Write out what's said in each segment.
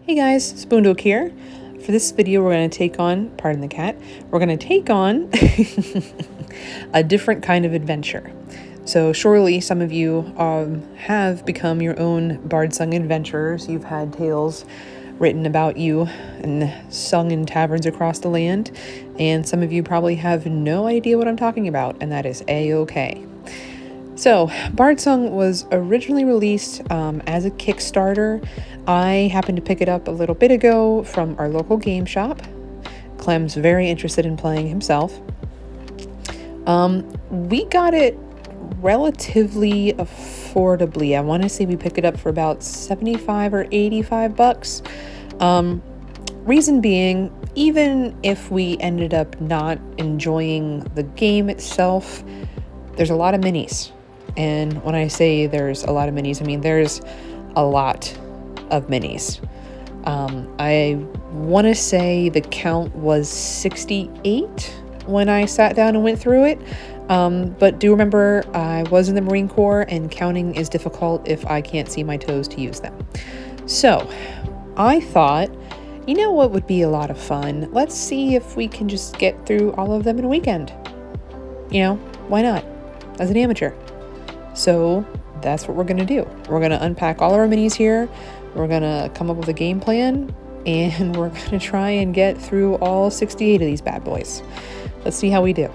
Hey guys, xBundok here. For this video, we're going to take on, pardon the cat, we're going to take on a different kind of adventure. So surely some of you have become your own Bardsung adventurers. You've had tales written about you and sung in taverns across the land. And some of you probably have no idea what I'm talking about, and that is A-okay. So, Bardsung was originally released as a Kickstarter. I happened to pick it up a little bit ago from our local game shop. Clem's very interested in playing himself. We got it relatively affordably. I want to say we picked it up for about 75 or 85 bucks. Reason being, even if we ended up not enjoying the game itself, there's a lot of minis. And when I say there's a lot of minis, I mean there's a lot of minis. I want to say the count was 68 when I sat down and went through it. But do remember, I was in the Marine Corps and counting is difficult if I can't see my toes to use them. So I thought, you know what would be a lot of fun? Let's see if we can just get through all of them in a weekend. You know, why not? As an amateur. So that's what we're going to do. We're going to unpack all our minis here. We're going to come up with a game plan, and we're going to try and get through all 68 of these bad boys. Let's see how we do.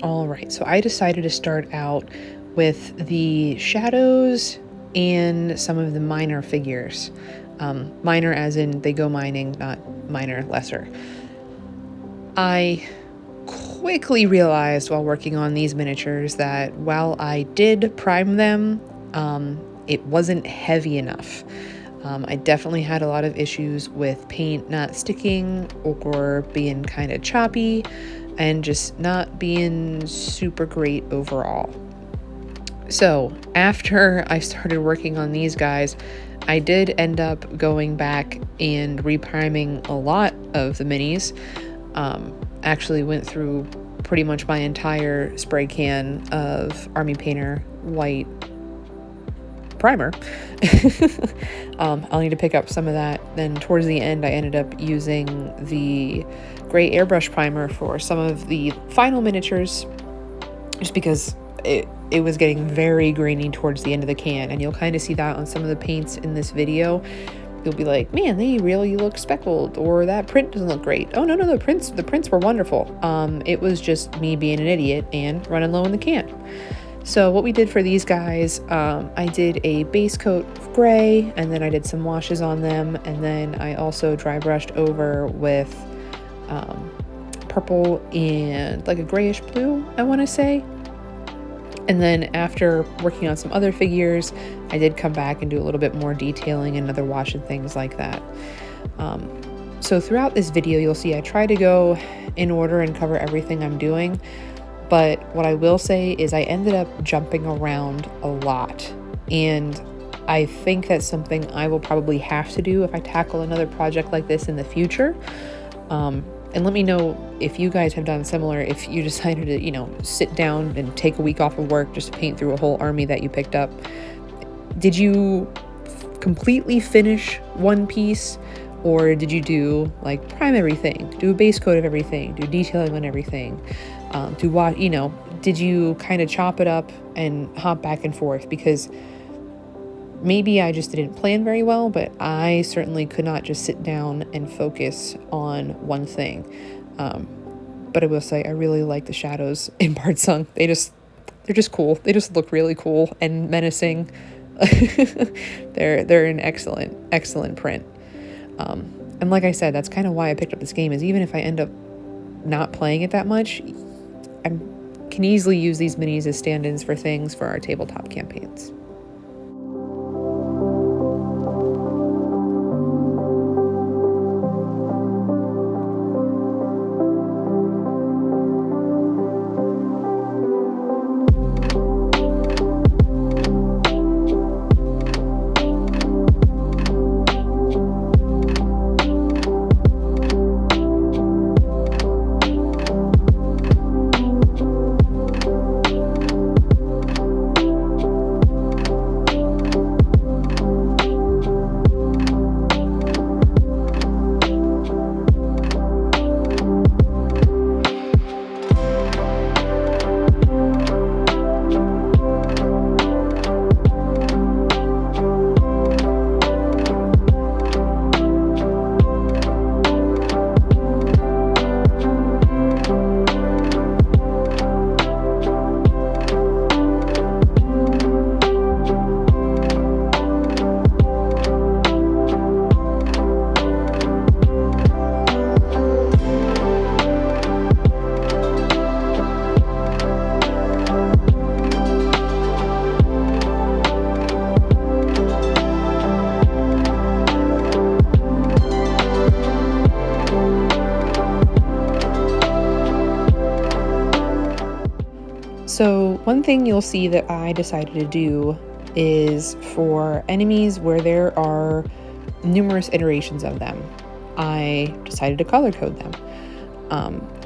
All right, so I decided to start out with the shadows and some of the minor figures. Minor as in they go mining, not minor, lesser. I quickly realized while working on these miniatures that while I did prime them, it wasn't heavy enough. I definitely had a lot of issues with paint not sticking or being kind of choppy and just not being super great overall. So after I started working on these guys, I did end up going back and repriming a lot of the minis. Actually went through pretty much my entire spray can of Army Painter white primer. I'll need to pick up some of that. Then towards the end, I ended up using the gray airbrush primer for some of the final miniatures, just because it was getting very grainy towards the end of the can, and you'll kind of see that on some of the paints in this video. You'll be like, man, they really look speckled, or that print doesn't look great. Oh no, the prints were wonderful. It was just me being an idiot and running low in the can. So what we did for these guys, I did a base coat of gray, and then I did some washes on them, and then I also dry brushed over with purple and like a grayish blue, I want to say. And then after working on some other figures, I did come back and do a little bit more detailing and another wash and things like that. So throughout this video, you'll see I try to go in order and cover everything I'm doing. But what I will say is I ended up jumping around a lot. And I think that's something I will probably have to do if I tackle another project like this in the future. And let me know if you guys have done similar, if you decided to, you know, sit down and take a week off of work just to paint through a whole army that you picked up. Did you completely finish one piece, or did you do like prime everything, do a base coat of everything, do detailing on everything, do what, you know, did you kind of chop it up and hop back and forth? Because Maybe I just didn't plan very well, but I certainly could not just sit down and focus on one thing. But I will say I really like the shadows in Bardsung. They're just cool. They just look really cool and menacing. They're an excellent print. And like I said, that's kind of why I picked up this game, is even if I end up not playing it that much, I can easily use these minis as stand-ins for things for our tabletop campaigns. So one thing you'll see that I decided to do is for enemies where there are numerous iterations of them, I decided to color code them.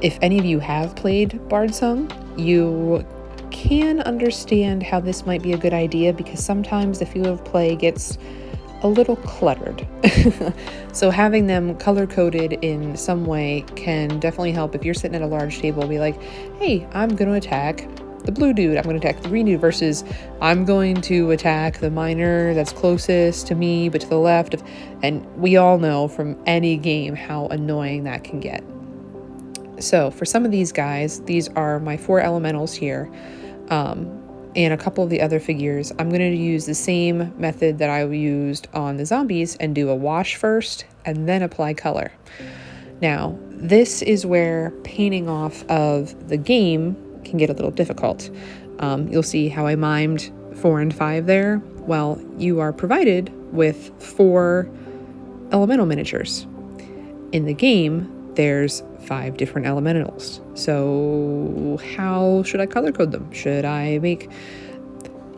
If any of you have played Bardsung, you can understand how this might be a good idea, because sometimes the field of play gets a little cluttered. So having them color coded in some way can definitely help. If you're sitting at a large table, be like, hey, I'm going to attack the blue dude, I'm going to attack the green dude, versus I'm going to attack the miner that's closest to me but to the left of, and we all know from any game how annoying that can get. So for some of these guys, these are my 4 elementals here, and a couple of the other figures. I'm going to use the same method that I used on the zombies and do a wash first and then apply color. Now, this is where painting off of the game can get a little difficult. You'll see how I mimed 4 and 5 there. Well, you are provided with 4 elemental miniatures. In the game, there's 5 different elementals. So how should I color code them? Should I make...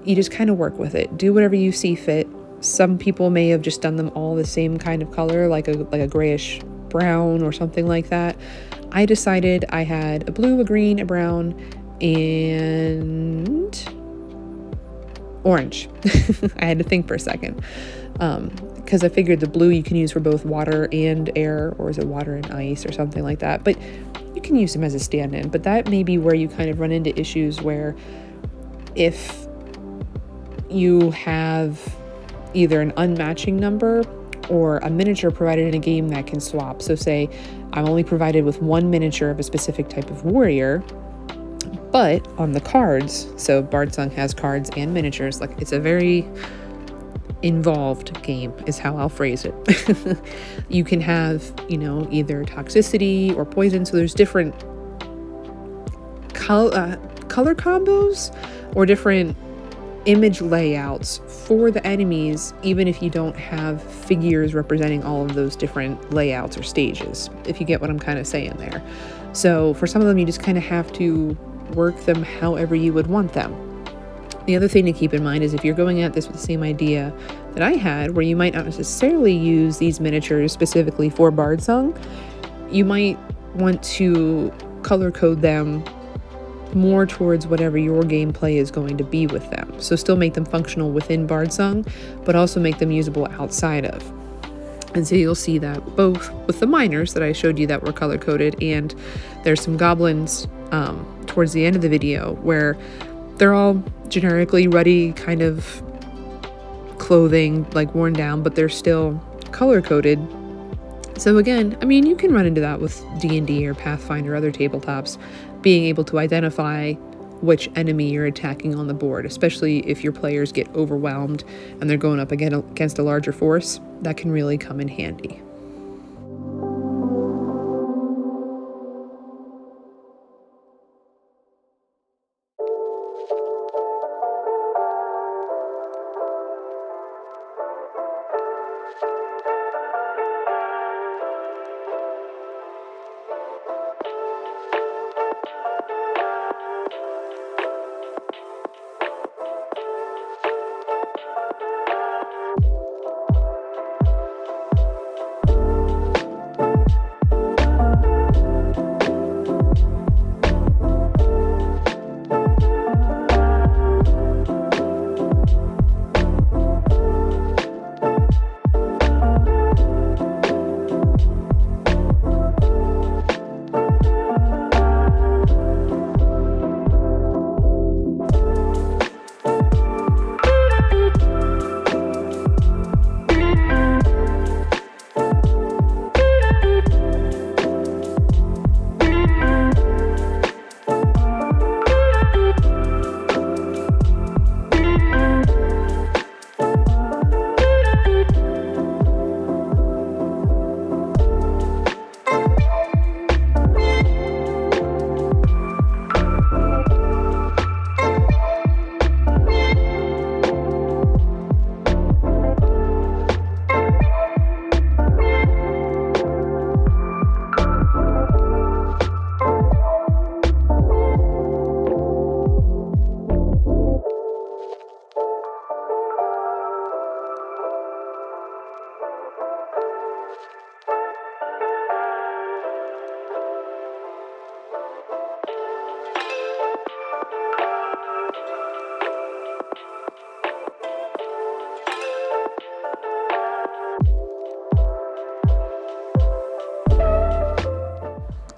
You just kind of work with it. Do whatever you see fit. Some people may have just done them all the same kind of color, like a grayish brown or something like that. I decided I had a blue, a green, a brown, and orange. I had to think for a second, because I figured the blue you can use for both water and air, or is it water and ice or something like that, but you can use them as a stand-in. But that may be where you kind of run into issues where if you have either an unmatching number or a miniature provided in a game that can swap. So say I'm only provided with 1 miniature of a specific type of warrior, but on the cards, so Bardsung has cards and miniatures, like it's a very involved game is how I'll phrase it. You can have, either toxicity or poison. So there's different color combos or different image layouts for the enemies, even if you don't have figures representing all of those different layouts or stages, if you get what I'm kind of saying there. So for some of them, you just kind of have to work them however you would want them. The other thing to keep in mind is if you're going at this with the same idea that I had, where you might not necessarily use these miniatures specifically for Bardsung, you might want to color code them more towards whatever your gameplay is going to be with them. So still make them functional within Bardsung, but also make them usable outside of. And so you'll see that both with the miners that I showed you that were color coded, and there's some goblins towards the end of the video where they're all generically ruddy, kind of clothing like worn down, but they're still color coded. So again, I mean, you can run into that with D&D or Pathfinder or other tabletops, being able to identify which enemy you're attacking on the board, especially if your players get overwhelmed and they're going up against a larger force. That can really come in handy.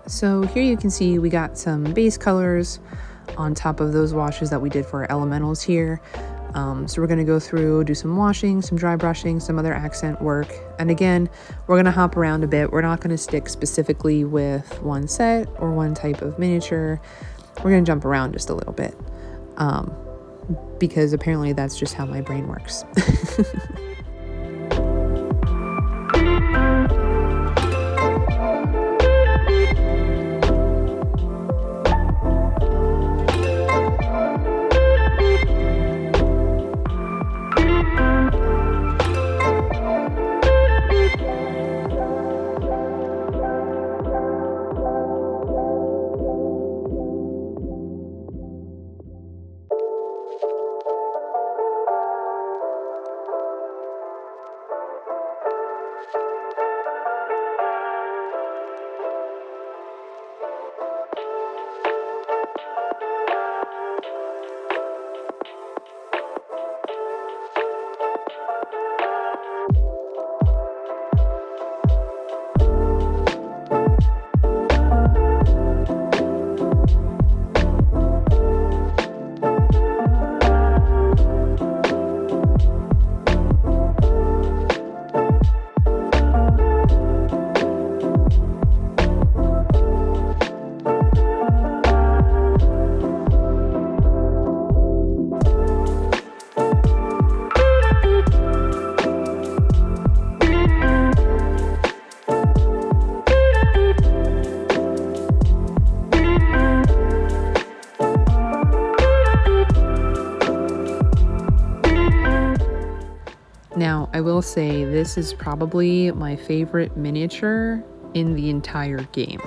So here you can see we got some base colors on top of those washes that we did for our elementals here. So we're going to go through, do some washing, some dry brushing, some other accent work. And again, we're going to hop around a bit. We're not going to stick specifically with one set or one type of miniature. We're going to jump around just a little bit because apparently that's just how my brain works. Now, I will say this is probably my favorite miniature in the entire game.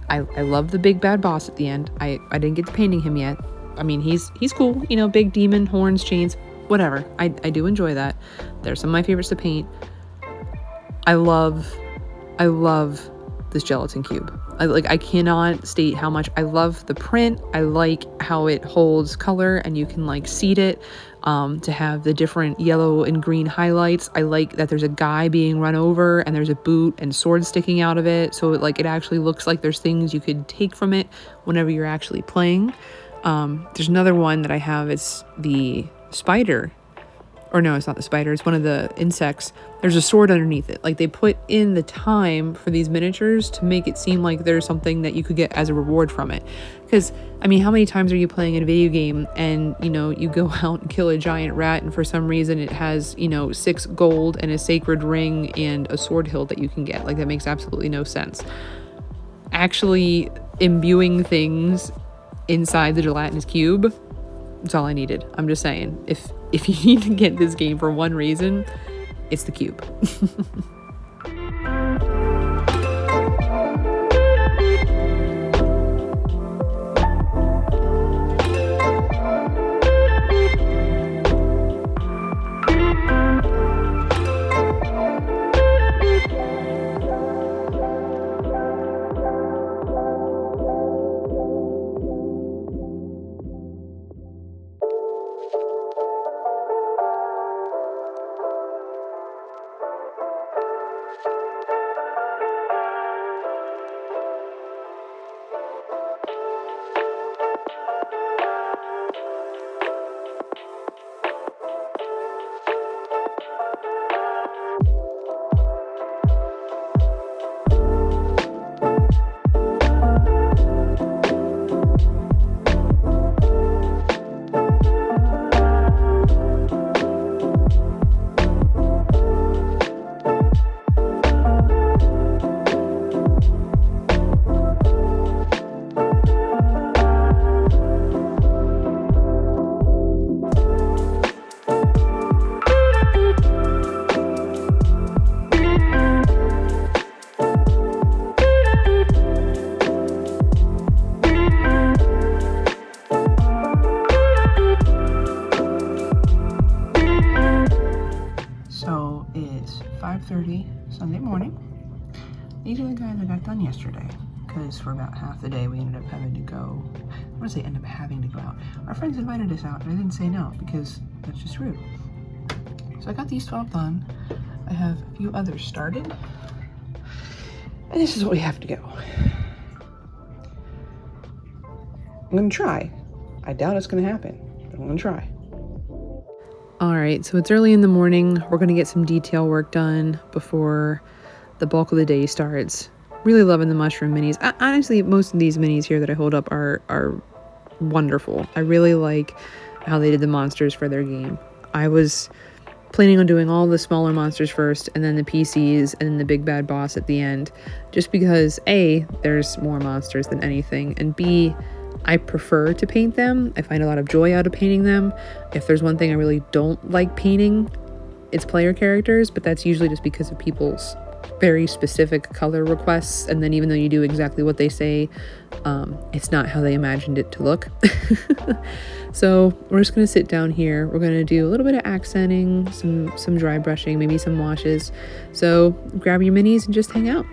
I love the big bad boss at the end. I didn't get to painting him yet. I mean, he's cool, you know, big demon, horns, chains, whatever. I do enjoy that. They're some of my favorites to paint. I love this gelatin cube. I cannot state how much I love the print. I like how it holds color and you can like seed it to have the different yellow and green highlights. I like that there's a guy being run over and there's a boot and sword sticking out of it. So it actually looks like there's things you could take from it whenever you're actually playing. There's another one that I have. It's the spider or no, it's not the spider, it's one of the insects, there's a sword underneath it. Like, they put in the time for these miniatures to make it seem like there's something that you could get as a reward from it. Because, I mean, how many times are you playing in a video game and, you know, you go out and kill a giant rat and for some reason it has, you know, 6 gold and a sacred ring and a sword hilt that you can get? Like, that makes absolutely no sense. Actually imbuing things inside the gelatinous cube, that's all I needed. I'm just saying, if you need to get this game for one reason, it's the cube. So it's 5:30 Sunday morning. These are the guys I got done yesterday, because for about half the day we ended up having to go. I want to say end up having to go out. Our friends invited us out and I didn't say no because that's just rude. So I got these 12 done. I have a few others started. And this is what we have to go. I'm gonna try. I doubt it's gonna happen, but I'm gonna try. All right, so it's early in the morning. We're gonna get some detail work done before the bulk of the day starts. Really loving the mushroom minis. Honestly, most of these minis here that I hold up are wonderful. I really like how they did the monsters for their game. I was planning on doing all the smaller monsters first and then the PCs and then the big bad boss at the end, just because A, there's more monsters than anything, and B, I prefer to paint them. I find a lot of joy out of painting them. If there's one thing I really don't like painting, it's player characters, but that's usually just because of people's very specific color requests, and then even though you do exactly what they say, it's not how they imagined it to look. So we're just gonna sit down here. We're gonna do a little bit of accenting, some dry brushing, maybe some washes. So grab your minis and just hang out.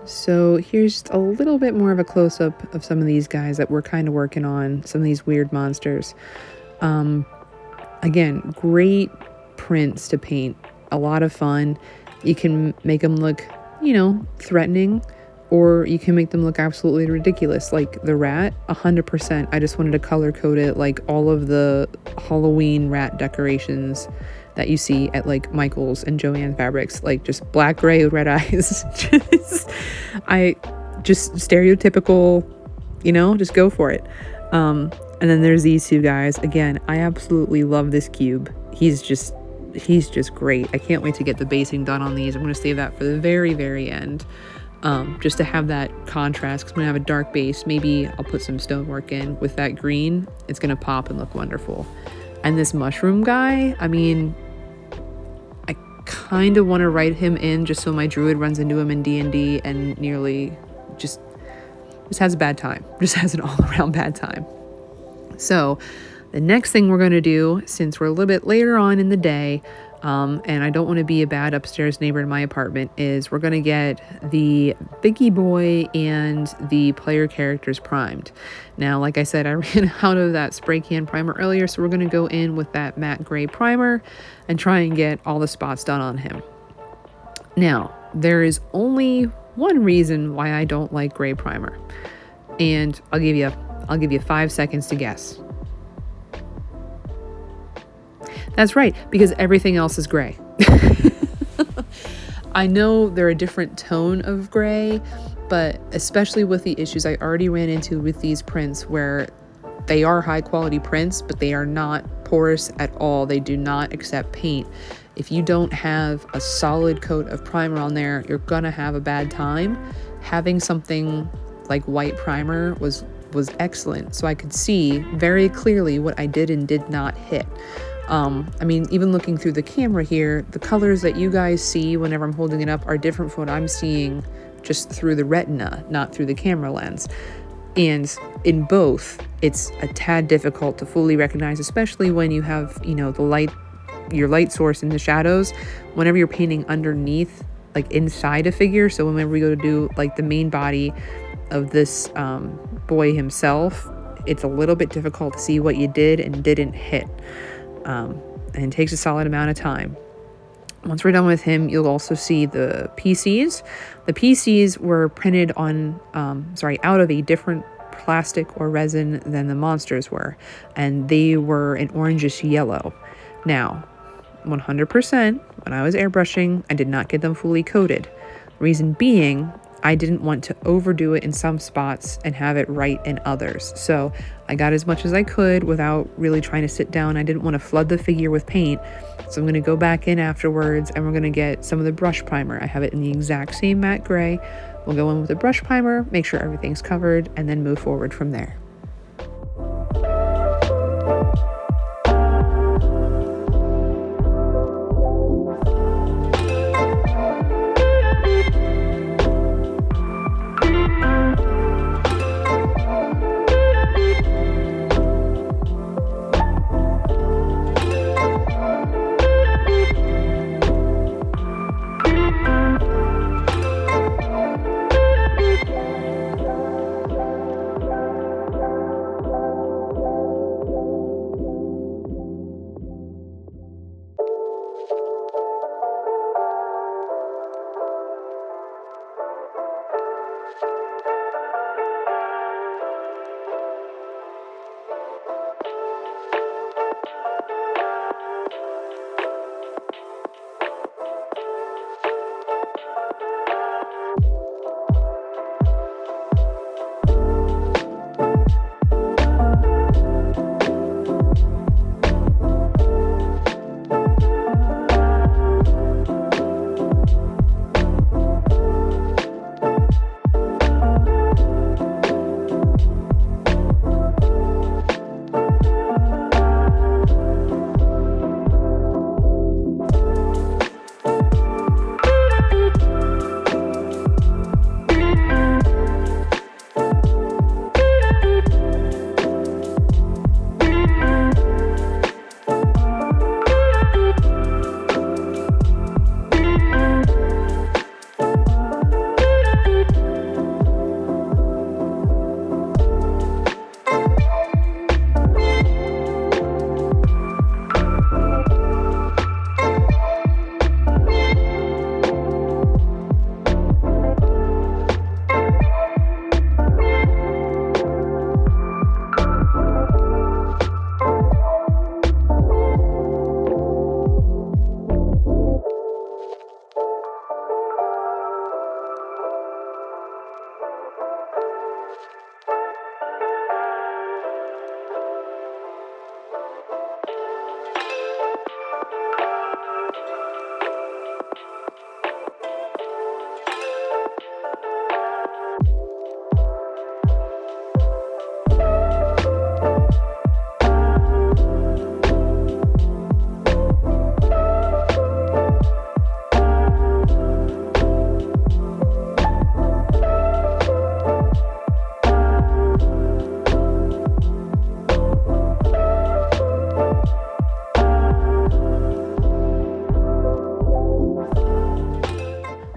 So here's a little bit more of a close-up of some of these guys that we're kind of working on, some of these weird monsters. Again, great prints to paint, a lot of fun. You can make them look, threatening, or you can make them look absolutely ridiculous, like the rat. 100%, I just wanted to color code it like all of the Halloween rat decorations that you see at like Michael's and Joanne Fabrics, like just black, gray with red eyes. just stereotypical, just go for it. And then there's these two guys. Again, I absolutely love this cube. He's just great. I can't wait to get the basing done on these. I'm going to save that for the very, very end, just to have that contrast, because I'm going to have a dark base. Maybe I'll put some stonework in with that green. It's going to pop and look wonderful. And this mushroom guy, I mean, I kind of want to write him in just so my druid runs into him in D&D and nearly just has a bad time. Just has an all-around bad time. So the next thing we're going to do, since we're a little bit later on in the day, and I don't want to be a bad upstairs neighbor in my apartment, is we're going to get the Biggie Boy and the player characters primed. Now, like I said, I ran out of that spray can primer earlier, so we're going to go in with that matte gray primer and try and get all the spots done on him. Now, there is only one reason why I don't like gray primer, and I'll give you 5 seconds to guess. That's right, because everything else is gray. I know they're a different tone of gray, but especially with the issues I already ran into with these prints, where they are high quality prints, but they are not porous at all. They do not accept paint. If you don't have a solid coat of primer on there, you're gonna have a bad time. Having something like white primer was excellent, so I could see very clearly what I did and did not hit. I mean, even looking through the camera here, the colors that you guys see whenever I'm holding it up are different from what I'm seeing just through the retina, not through the camera lens. And in both, it's a tad difficult to fully recognize, especially when you have, your light source in the shadows. Whenever you're painting underneath, like inside a figure, so whenever we go to do like the main body of this boy himself, it's a little bit difficult to see what you did and didn't hit. And it takes a solid amount of time. Once we're done with him, you'll also see the PCs. The PCs were printed on, out of a different plastic or resin than the monsters were, and they were an orangish yellow. Now, 100%, when I was airbrushing, I did not get them fully coated. Reason being, I didn't want to overdo it in some spots and have it right in others. So I got as much as I could without really trying to sit down. I didn't want to flood the figure with paint. So I'm going to go back in afterwards and we're going to get some of the brush primer. I have it in the exact same matte gray. We'll go in with the brush primer, make sure everything's covered, and then move forward from there.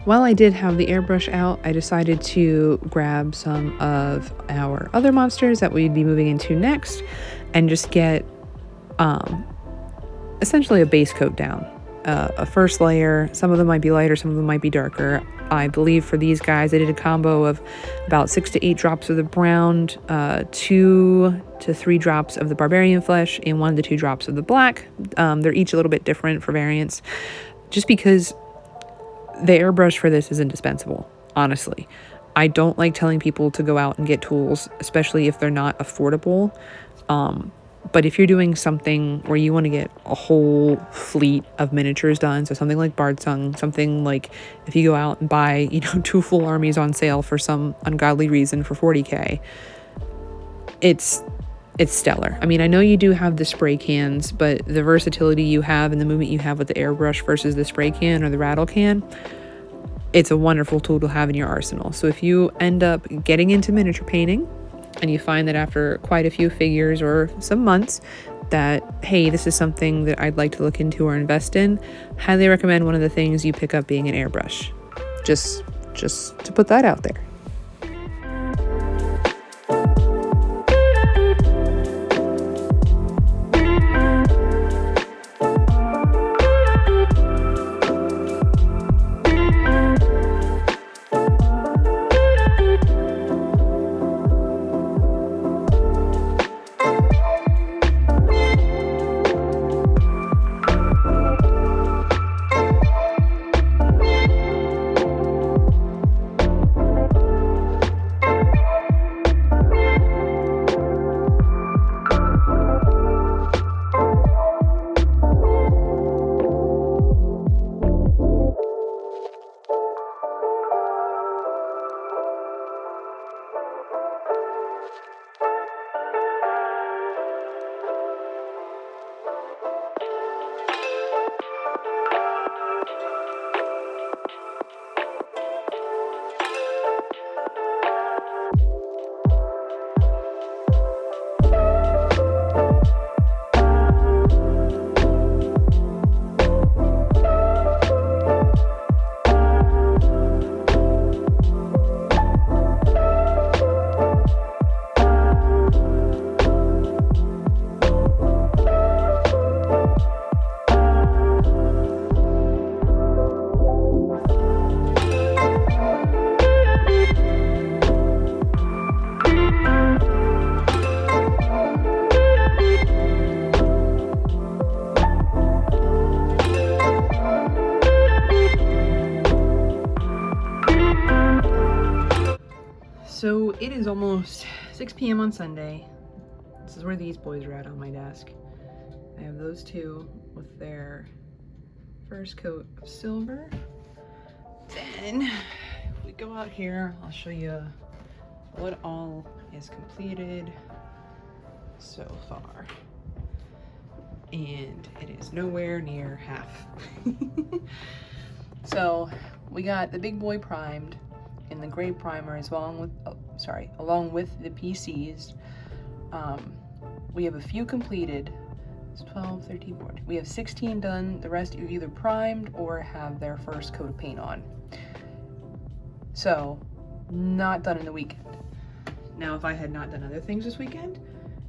while I did have the airbrush out, I decided to grab some of our other monsters that we'd be moving into next and just get essentially a base coat down. A first layer. Some of them might be lighter, some of them might be darker. I believe for these guys, I did a combo of about 6 to 8 drops of the brown, 2 to 3 drops of the barbarian flesh, and 1 to 2 drops of the black. They're each a little bit different for variants, just because the airbrush for this is indispensable, honestly. I don't like telling people to go out and get tools, especially if they're not affordable. But if you're doing something where you want to get a whole fleet of miniatures done, so something like Bardsung, something like if you go out and buy, 2 full armies on sale for some ungodly reason for 40K, it's stellar. I mean, I know you do have the spray cans, but the versatility you have and the movement you have with the airbrush versus the spray can or the rattle can, it's a wonderful tool to have in your arsenal. So if you end up getting into miniature painting, and you find that after quite a few figures or some months that, hey, this is something that I'd like to look into or invest in, highly recommend one of the things you pick up being an airbrush. Just to put that out there. So it is almost 6 p.m. on Sunday. This is where these boys are at on my desk. I have those two with their first coat of silver. Then if we go out here, I'll show you what all is completed so far. And it is nowhere near half. So we got the big boy primed in the gray primer along with the PCs. We have a few completed. It's 12, 13, 14. We have 16 done. The rest are either primed or have their first coat of paint on. So, not done in the weekend. Now, if I had not done other things this weekend,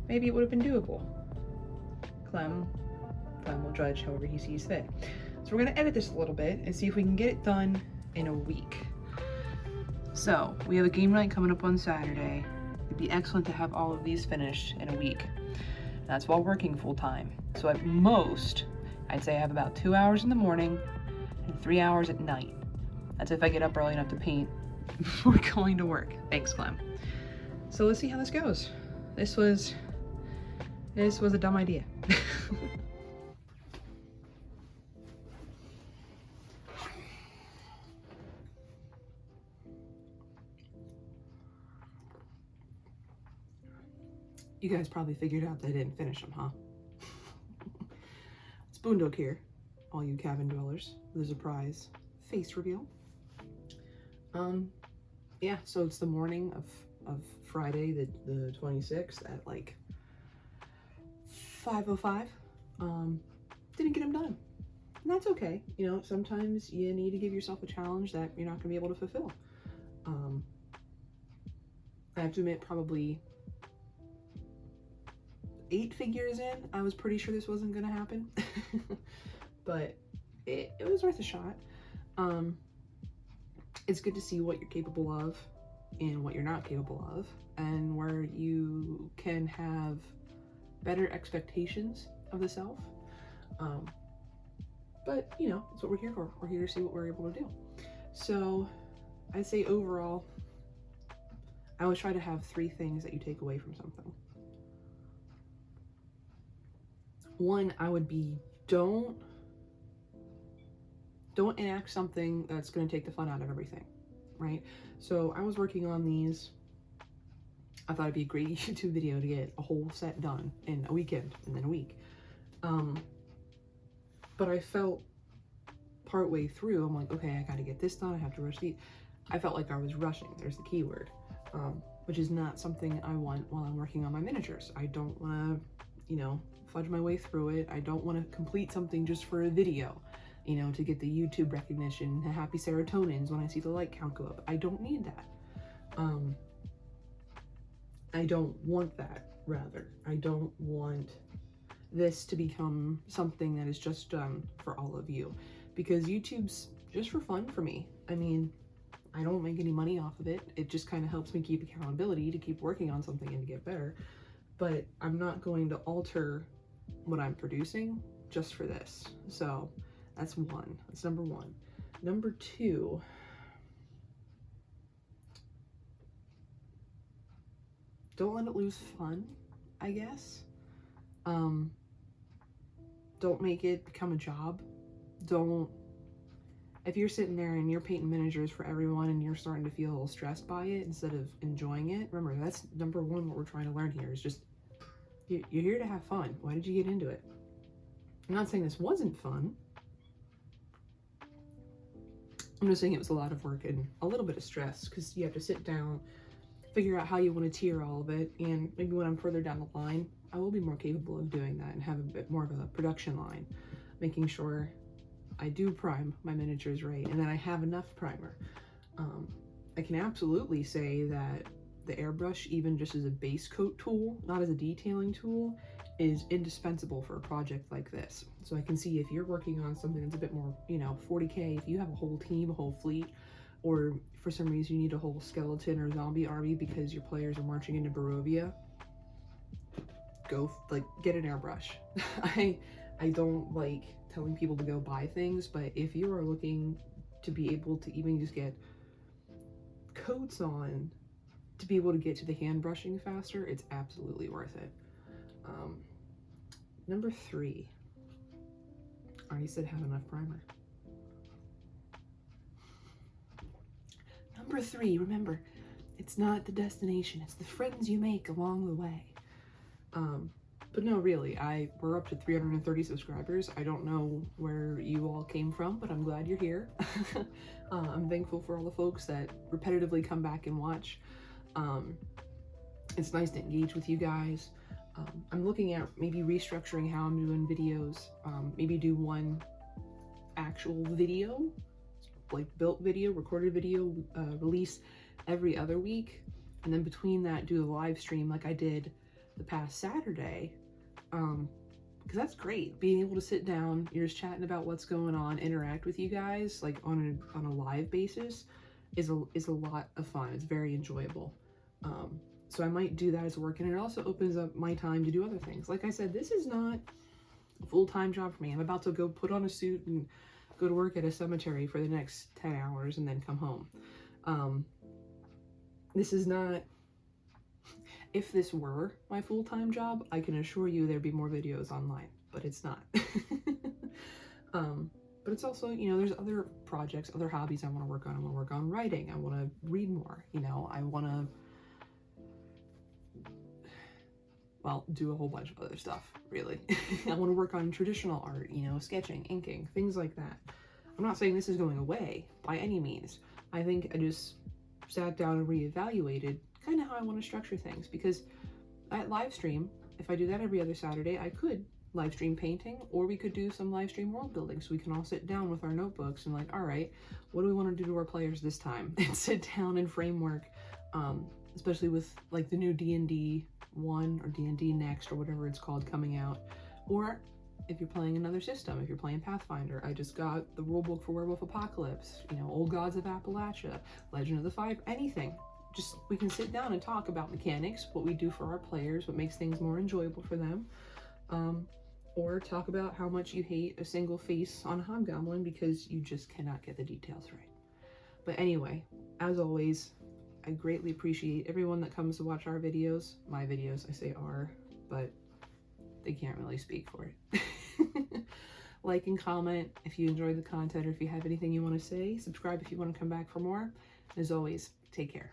maybe it would have been doable. Clem will judge however he sees fit. So we're gonna edit this a little bit and see if we can get it done in a week. So, we have a game night coming up on Saturday. It'd be excellent to have all of these finished in a week. That's while working full time. So at most, I'd say I have about 2 hours in the morning and 3 hours at night. That's if I get up early enough to paint before going to work. Thanks, Clem. So let's see how this goes. This was a dumb idea. You guys probably figured out that I didn't finish them, huh? xBundok here, all you cabin dwellers, with a surprise face reveal. Yeah, so it's the morning of Friday, the 26th at like 5:05. Didn't get them done. And that's okay. You know, sometimes you need to give yourself a challenge that you're not going to be able to fulfill. I have to admit, probably 8 figures in, I was pretty sure this wasn't going to happen. But it was worth a shot. It's good to see what you're capable of and what you're not capable of, and where you can have better expectations of the self. But you know, that's what we're here for. We're here to see what we're able to do. So I'd say overall, I always try to have 3 things that you take away from something. One, I would be don't enact something that's going to take the fun out of everything, right? So I was working on these. I thought it'd be a great YouTube video to get a whole set done in a weekend and then a week. But I felt partway through, I'm like, okay, I got to get this done. I have to rush these. I felt like I was rushing. There's the key word, which is not something I want while I'm working on my miniatures. I don't want to, you know, fudge my way through it. I don't want to complete something just for a video, you know, to get the YouTube recognition, the happy serotonins when I see the like count go up. I don't need that. I don't want that, rather. I don't want this to become something that is just done for all of you, because YouTube's just for fun for me. I mean, I don't make any money off of it. It just kind of helps me keep accountability to keep working on something and to get better. But I'm not going to alter what I'm producing just for this. So that's one. That's number one. Number two, don't let it lose fun, I guess. Don't make it become a job. If you're sitting there and you're painting miniatures for everyone and you're starting to feel a little stressed by it instead of enjoying it, remember, that's number one. What we're trying to learn here is just, you're here to have fun. Why did you get into it? I'm not saying this wasn't fun. I'm just saying it was a lot of work and a little bit of stress, because you have to sit down, figure out how you want to tier all of it, and maybe when I'm further down the line, I will be more capable of doing that and have a bit more of a production line, making sure I do prime my miniatures right, and then I have enough primer. I can absolutely say that the airbrush, even just as a base coat tool, not as a detailing tool, is indispensable for a project like this. So I can see if you're working on something that's a bit more, you know, 40K, if you have a whole team, a whole fleet, or for some reason you need a whole skeleton or zombie army because your players are marching into Barovia, go, like, get an airbrush. I don't like telling people to go buy things, but if you are looking to be able to even just get coats on to be able to get to the hand brushing faster, it's absolutely worth it. Number 3, I already said have enough primer. Number 3, remember, it's not the destination, it's the friends you make along the way. But no, really, we're up to 330 subscribers. I don't know where you all came from, but I'm glad you're here. I'm thankful for all the folks that repetitively come back and watch. It's nice to engage with you guys. I'm looking at maybe restructuring how I'm doing videos. Maybe do one actual video, like built video, recorded video, release every other week. And then between that, do a live stream like I did the past Saturday. Because that's great. Being able to sit down, you're just chatting about what's going on, interact with you guys like on a live basis is a lot of fun. It's very enjoyable. So I might do that as work, and it also opens up my time to do other things. Like I said, this is not a full-time job for me. I'm about to go put on a suit and go to work at a cemetery for the next 10 hours and then come home. This is not, if this were my full-time job, I can assure you there'd be more videos online, but it's not. But it's also, you know, there's other projects, other hobbies I want to work on. I want to work on writing. I want to read more, you know, I want to, well, do a whole bunch of other stuff, really. I want to work on traditional art, you know, sketching, inking, things like that. I'm not saying this is going away by any means. I think I just sat down and reevaluated kind of how I want to structure things, because that live stream, if I do that every other Saturday, I could live stream painting, or we could do some live stream world building. So we can all sit down with our notebooks and like, all right, what do we want to do to our players this time? And sit down and framework, especially with like the new D&D 1 or D&D Next or whatever it's called coming out. Or if you're playing another system, if you're playing Pathfinder, I just got the rulebook for Werewolf Apocalypse, you know, Old Gods of Appalachia, Legend of the Five, anything. Just, we can sit down and talk about mechanics, what we do for our players, what makes things more enjoyable for them. Or talk about how much you hate a single face on a hobgoblin because you just cannot get the details right. But anyway, as always, I greatly appreciate everyone that comes to watch our videos. My videos, I say our, but they can't really speak for it. Like and comment if you enjoyed the content, or if you have anything you want to say. Subscribe if you want to come back for more. As always, take care.